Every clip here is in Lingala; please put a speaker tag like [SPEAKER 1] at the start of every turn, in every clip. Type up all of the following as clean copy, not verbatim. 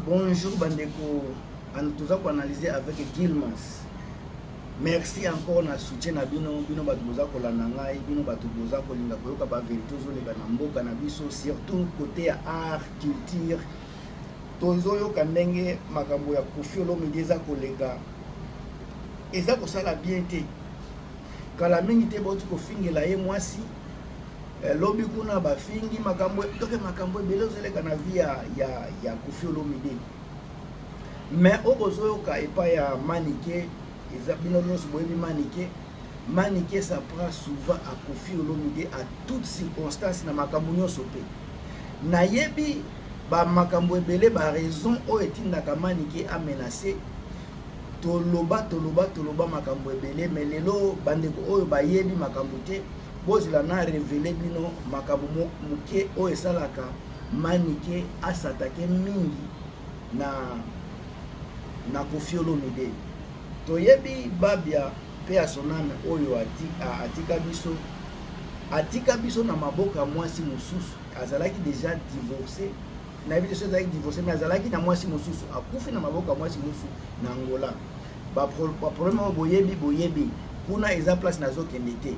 [SPEAKER 1] Bonjour Bandeko, nous allons analyser avec Gilmas. Merci encore na soutien na bino batu boza kolanda ngai bino batu boza kolinga koyoka ba vérité ozoleka na mboka na biso surtout côté ya art culture tozoyoka ndenge makambo ya Koffi Olomide eza koleka eza kosala bien te kala mingi te bauti kofingela ye mwasi lobi kuna bafingi makambo ebele ozoleka na vie ya Koffi Olomide mais okozoyoka epa ya Manike eza bino nyonso boyebi Manike ça prend souvent à Koffi Olomide à toutes circonstances na makambo nyonso pe nayebi ba makambo ebele ba raison oyo etindaka Manike a menacé toloba makambo ebele mais lelo bandeko oyo bayebi makambo te bozila na révéler bino makambo moke oyo esalaka Manike asatake mingi na Koffi Olomide toyebi babia pe ya soname oyo atika biso na maboka mwasi mosusu azalaki déjà divorcé na yebi te azalaki divorcé mais azalaki na mwasi mosusu akufi na maboka mwasi mosusu na Angola ba problème oyo boyebi kuna eza place nazokende te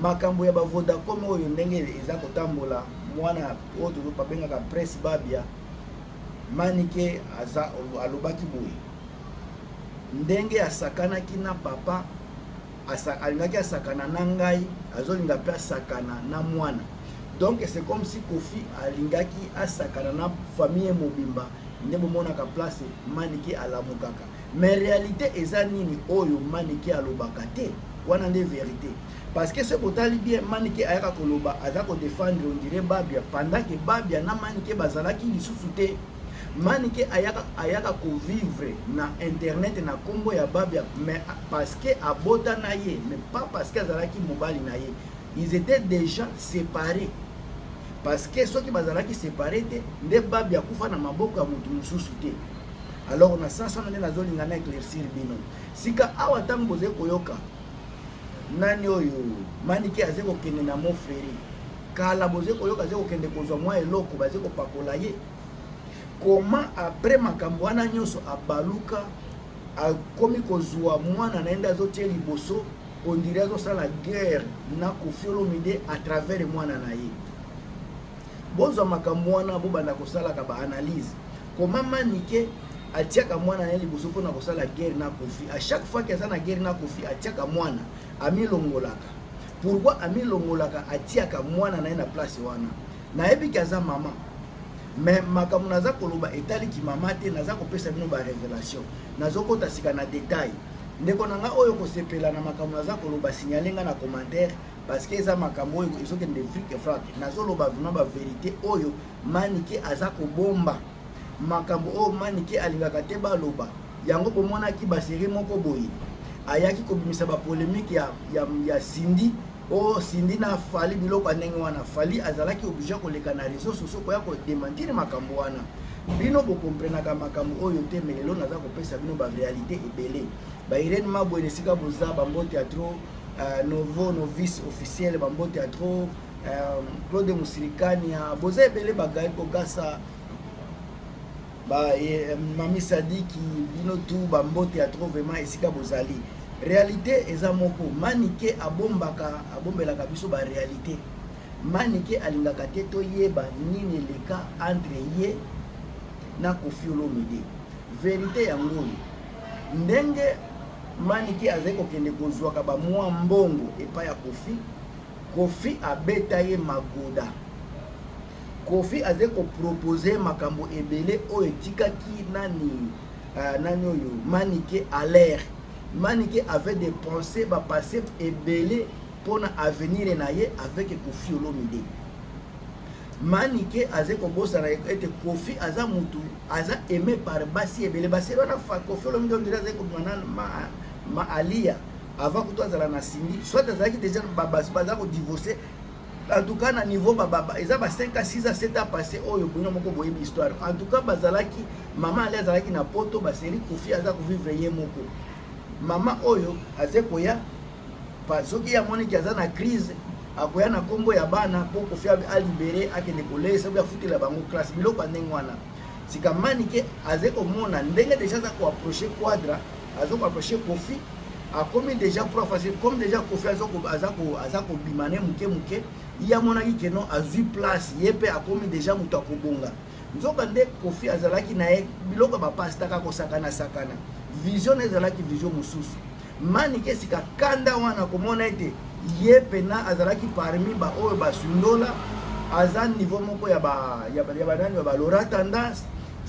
[SPEAKER 1] makambo ya ba Vodacom oyo ndenge eza kotambola mwana oyo tozobabengaka presse babia Manike aza alobaki boye ndenge asakanaki na papa alingaki asakana na ngai azolinga pe asakana na mwana donc c'est comme si Koffi alingaki asakana na famille mobimba nde bomonaka place Manike alamukaka mais réalité eza nini oyo Manike alobaka te wana nde vérité parce que ce botali bien Manike ayaka koloba aza ko défendre on dirait babia pendant que babia na Manike bazalaki lisusu te Manike ayaka ko vivre na internet na kombo ya babia mais parce que abota na ye mais pas parce que azalaki mobali na ye ils étaient déjà séparés parce que ceux qui bazalaki séparés te nde babia kufa na maboko ya mutu mususu te alors na sasa nde nazolinga na éclaircir bino sika awa tango boze koyoka nani oyo Manike aze kokende na moferi kala boze koyoka aze kokende kozwa mwa eloko baze kopakola ye comment après makambo wana nyonso abaluka akomi kozwa mwana naenda azotie liboso on dirait azosala guerre na Koffi Olomide à travers mwana na ye bozwa makambo wana bobanda kosalaka ba analyse comment Manike atiaka mwana na ye liboso mpona kosala guerre na Koffi à chaque fois que aza na guerre na Koffi atiaka mwana amilongolaka pourquoi amilongolaka atiaka mwana na ye na place wana nayebi ke aza mama mais makambo naza koloba etaliki mama te naza kopesa bino ba révélation nazokota sika na détail ndeko nanga oyo kosepela na makambo naza koloba signalenga na commentaire parce que eza makambo oyo ezokende fric et frac nazoloba vraiment ba vérité oyo Manike aza kobomba makambo oyo Manike alingaka te baloba yango bomonaki basérie moko boye ayaki kobimisa ba polémique ya Cindy o Cindy na Fally biloko ndenge wana Fally azalaki obligé koleka na réseaux sociaux koya ko démentir makambo wana bino bo comprenaka makambo oyo te melelo naza kopesa bino ba réalité ebele ba Irene Mabwele sika boza bambo théâtre novice officiel bambo théâtre Claude Musirikani boza ebele bagai kogasa ba Mami Sadiki bino tout bambo théâtre vraiment esika bozali réalité eza moko Manike abombelaka biso ba réalité Manike alingaka te toyeba nini leka entre ye na Koffi Olomide vérité yango ndenge Manike azali kokende kozwaka ba mwa mbongo epa ya Koffi abeta ye magoda Koffi azali kopropose makambo ebele oyo etikaki nani oyo Manike à l'air Manike avait des pensées passées ebele pour avenir na ye avec Koffi Olomide Manike azali kobosa na ete Koffi aza mutu aza aimé par basi ebele basi wana Koffi Olomide on dirait azali komana ma alia avant que toi azala na Cindy soit azalaki déjà babasi baza ko divorcer en tout cas na niveau eza ba 5 à 6 à 7 ans passé oyo bonyo moko boyebi histoire en tout cas bazalaki mama ali azalaki na poto ba série Koffi aza ko vivre ye moko mama oyo aze koya soki ya moni ki aza na crise akoya na kombo ya bana po Koffi a libéré akende kolesa ya futela bango classe biloko ndenge wana sika manike azeko mona ndenge déjà za ko approcher Quadra azoko approcher Kofi a comme déjà pro facile comme déjà Kofi azako bimane muke ya mona ki keno azui place yepe a comme déjà muto akobonga nzoka nde Kofi azalaki na ye biloko ba pastaka ko sakana vision ezalaki vision mususu manike sika kanda wana komona ete yepe na azalaki parmi ba oyo basundola aza niveau moko ya ba Laura Tendance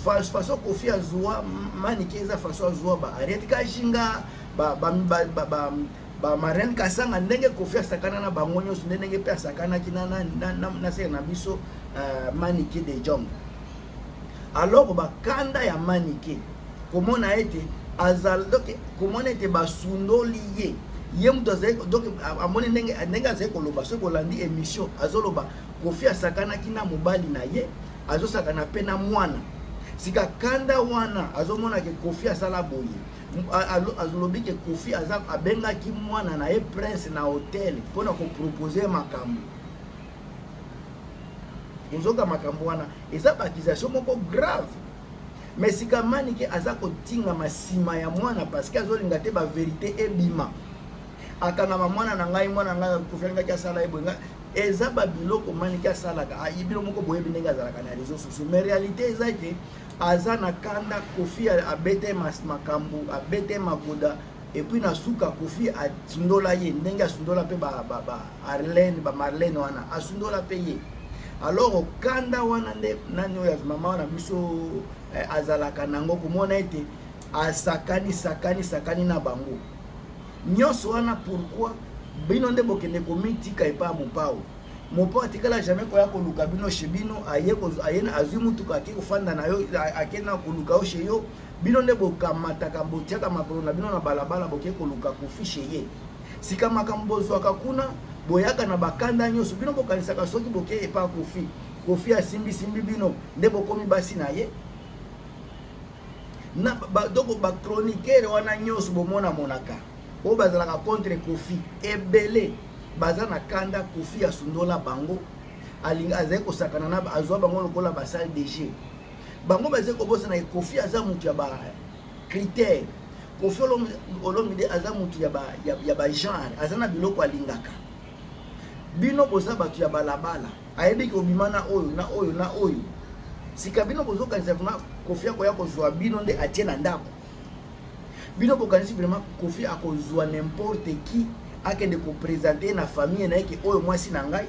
[SPEAKER 1] façon Kofi azwa manike eza façon azwa ba Ariette Kashinga ba Marine Kasanga ndenge Kofi asakana na bango nyonso ndenge pe asakana kinana na se na biso manike de Jong. Alors ba kanda ya manike komona ete azal donc komona ete basundoli ye muto donc amone ndenge azali koloba so kolandi émission azoloba Kofi asakana kina mobali na ye azosakana pe na mwana sika kanda wana azomona ke Kofi asala boye azolobi ke Kofi abengaki mwana na ye prince na hotel mpona koproposer makambo nzoka makambo wana eza accusation moko grave mais sika manike aza kotinga masima ya mwana parce que azolinga te ba vérité ebima akanga mwana na ngai Kofi alingaki asala ebwenga eza ba biloko manike asalaka ayibilo moko boye ndenge azalaka na réseaux sociaux mais réalité eza ete aza na kanda Kofi abete makambo abete makoda et puis na suka Kofi asundola ye ndenge asundola pe ba Arlene ba Marlene wana asundola pe ye alors kanda wana nde nani oyo mama wana biso azalaka nango komona ete sakani na bango nyonso wana pourquoi bino nde bokende komitika epa mopao atikala jamais koya koluka bino chez bino ayena azwi mutuka ake kofanda na yo akena koluka yo chez yo bino nde bokamataka botiaka makolo na bino na balabala boke koluka Kofi chez ye sika makambo bozwaka kuna boyaka na bakanda nyonso bino bokanisaka soki boke epa Kofi asimbi bino nde bokomi basi na ye na doko ba chroniqueur wana nyonso bomona monaka o bazalaka contre Kofi ebele baza na kanda Kofi asundola bango alinga azali kosakana na azwa bango lokola ba salle de jeu bango bazali kobosa na Kofi aza mutu ya ba critère Kofi Olomide aza mutu ya ba genre aza na biloko alingaka bino boza batu ya balabala ayebi ko bimana oyo na oyo sika bino bozoka nzavuna Kofi akoya kozwa bino nde atie na ndako bino bokanisi vraiment Kofi akozwa n'importe qui akende ko présenter na famille na yeke oyo mwasi na ngai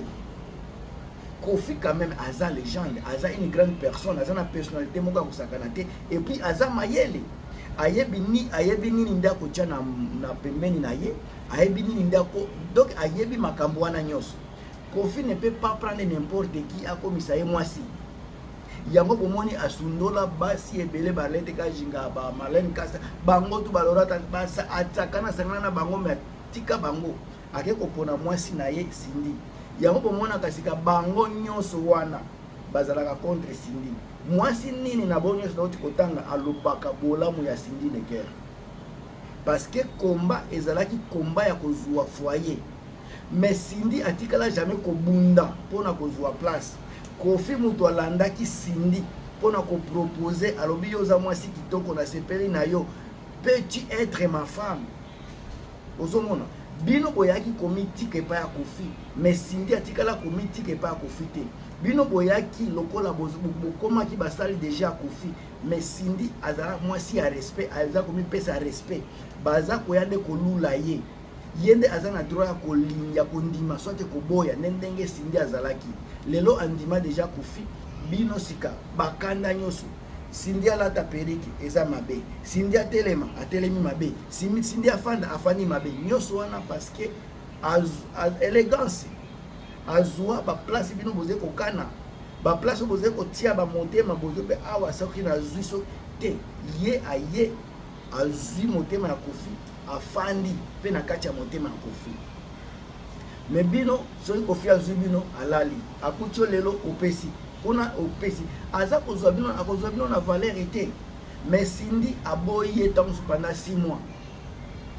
[SPEAKER 1] Kofi quand même aza légende aza une grande personne aza na personnalité moko kusakana te et puis aza mayele ayebi nini ndako tia na pembeni na ye ayebi nini ndako donc ayebi makambo wana nyonso Kofi ne peut pas prendre n'importe qui akomisa ye mwasi yango bomoni asundola basi ebele Arlette Kashinga ba Marlene Kasa bango tu balorata basa atakana sangana na bango me tika bango ake kopona mwasi na ye Cindy yango bomona kasika bango nyonso wana bazalaka contre Cindy mwasi nini na bonyo so kotanga alobaka bolamu ya Cindy Necker parce que combat ezalaki combat ya kozwa foyer mais Cindy atikala jamais kobunda pona kozwa place Kofi mutu alandaki Cindy pona ko proposer alobi yoza mwasi kitoko na sepeli na yo peux-tu être ma femme ozomona bino boyaki komitika epa ya Kofi mais Cindy atikala komitika epa ya Kofi te bino boyaki lokola bokomaki basali déjà ya Kofi mais Cindy azala mwasi ya respect aza komi pesa respect baza koyande kolula ye yende azana droit ya kolinga kondima sote koboya ndenge Cindy azalaki lelo andima déjà Kofi bino sika bakanda nyonso Cindy alata periki eza mabe Cindy atelemi mabe Cindy afani mabe nyonso wana parce que élégance azwa ba place bino boze kokana ba place boze kotia ba motema boze pe awa soki na zwiso te ye aye azwi motema ya Kofi afandi pe na kati ya motema ya Kofi mais bino soki Kofi azwi bino alali akutio lelo opesi kuna opesi aza kozwa bino na valeur ete mais Cindy aboyi tant pendant 6 mois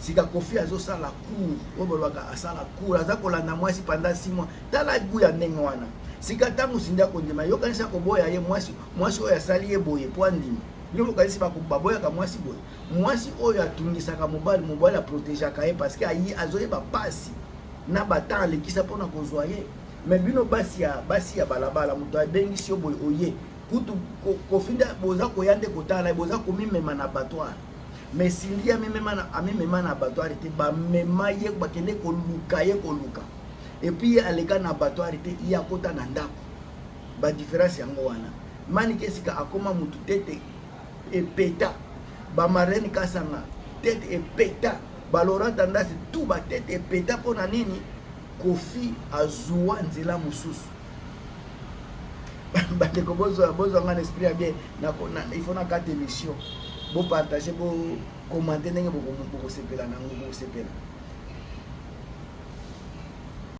[SPEAKER 1] sika Kofi azosala cour obolwaka asala cour aza kolanda mwasi pendant 6 mois tala gu ya ndenge wana sika tango sinda kondima yokanisa koboya ye mwasi oyo asali ye boye po andimi biloko kanisi baboyaka mwasi boye mwasi oyo atungisaka mobali aprotegeaka ye parce que ayi azoyeba pasi na batanga lekisa mpona kozwa ye mais bino basi ya balabala moto abengisi yo boye oye kutu kofinda boza koya nde kotala boza komimema na batoire mais sindi amimema na batoire te bamema ye bakende koluka et puis aleka na batoire te ye akota na ndako badifférence yango wana manike sika akoma mutu tete epeta bamarene kasanga tete epeta balora tendance tout batete epeta mpona nini Kofi azwa nzela mususu bandeko bozwanga na esprit ya bien il faut na 4 émissions bo partager bo commenter ndenge bokosepela nango bokosepela